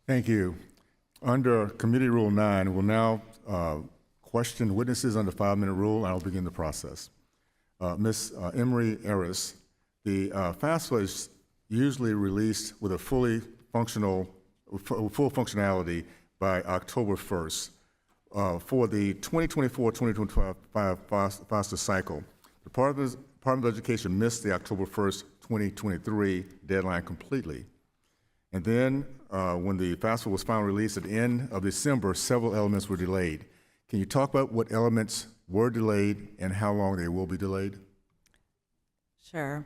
Thank you. Under Committee Rule 9, we'll now question witnesses under 5-minute rule, and I'll begin the process. Ms. Emery Harris, the FAFSA is usually released with a full functionality by October 1st. For the 2024-2025 FAFSA cycle, the Department of Education missed the October 1st, 2023 deadline completely. And then when the FAFSA was finally released at the end of December, several elements were delayed. Can you talk about what elements were delayed and how long they will be delayed? Sure.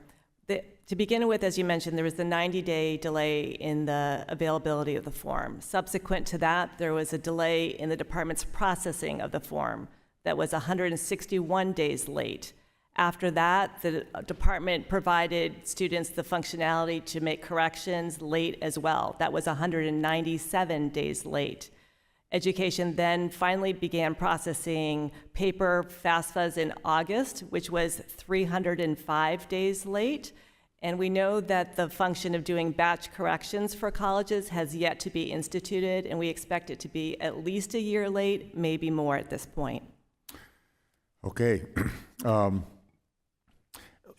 To begin with, as you mentioned, there was the 90-day delay in the availability of the form. Subsequent to that, there was a delay in the department's processing of the form that was 161 days late. After that, the department provided students the functionality to make corrections late as well. That was 197 days late. Education then finally began processing paper FAFSAs in August, which was 305 days late. And we know that the function of doing batch corrections for colleges has yet to be instituted, and we expect it to be at least a year late, maybe more at this point. Okay.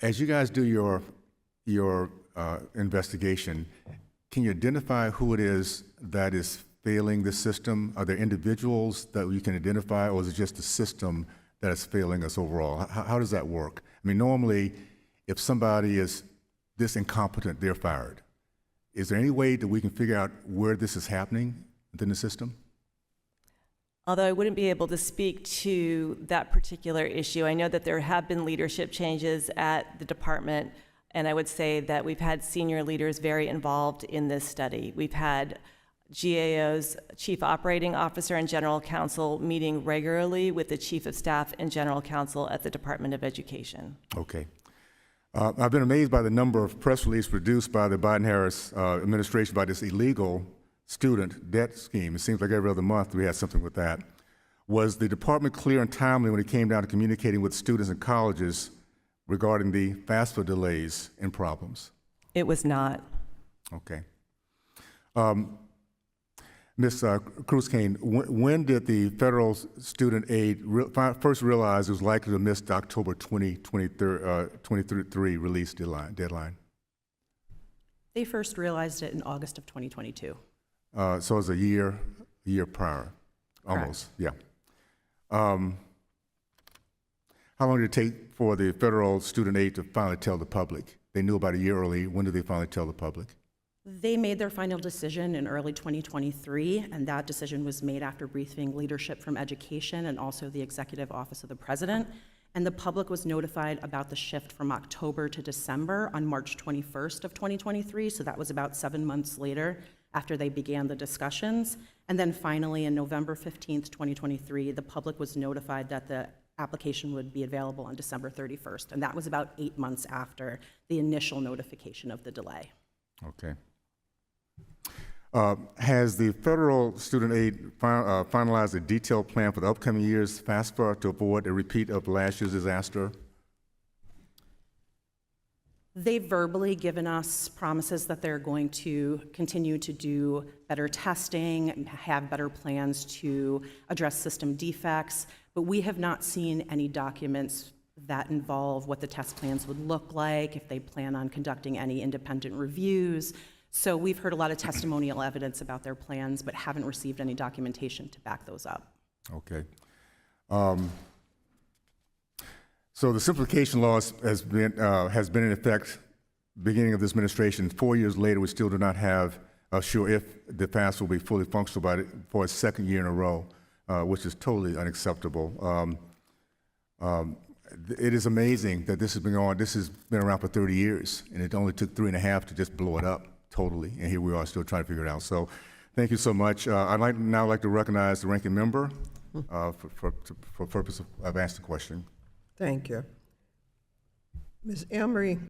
As you guys do your investigation, can you identify who it is that is failing the system? Are there individuals that you can identify, or is it just the system that is failing us overall? How does that work? I mean, normally, if somebody is this incompetent, they're fired. Is there any way that we can figure out where this is happening within the system? Although I wouldn't be able to speak to that particular issue, I know that there have been leadership changes at the department, and I would say that we've had senior leaders very involved in this study. We've had GAO's Chief Operating Officer and General Counsel meeting regularly with the Chief of Staff and General Counsel at the Department of Education. Okay. I've been amazed by the number of press releases produced by the Biden-Harris administration by this illegal student debt scheme. It seems like every other month we had something with that. Was the department clear and timely when it came down to communicating with students and colleges regarding the FAFSA delays and problems? It was not. Okay. Ms. Cruz-Kane, when did the federal student aid first realize it was likely to miss the October 2023 release deadline? They first realized it in August of 2022. So it was a year prior, almost. Correct. Yeah. How long did it take for the federal student aid to finally tell the public? They knew about a year early. When did they finally tell the public? They made their final decision in early 2023, and that decision was made after briefing leadership from education and also the Executive Office of the President. And the public was notified about the shift from October to December on March 21st of 2023, so that was about 7 months later after they began the discussions. And then finally, on November 15th, 2023, the public was notified that the application would be available on December 31st, and that was about 8 months after the initial notification of the delay. Okay. Has the federal student aid finalized a detailed plan for the upcoming year's FAFSA to avoid a repeat of last year's disaster? They've verbally given us promises that they're going to continue to do better testing and have better plans to address system defects, but we have not seen any documents that involve what the test plans would look like, if they plan on conducting any independent reviews. So we've heard a lot of testimonial evidence about their plans, but haven't received any documentation to back those up. Okay. So the simplification law has been in effect beginning of this administration. 4 years later, we still do not have sure if the FAFSA will be fully functional for a second year in a row, which is totally unacceptable. It is amazing that this has been on. This has been around for 30 years, and it only took 3.5 to just blow it up totally. And here we are still trying to figure it out. So thank you so much. I'd now like to recognize the ranking member for purpose of asking the question. Thank you. Ms. Emery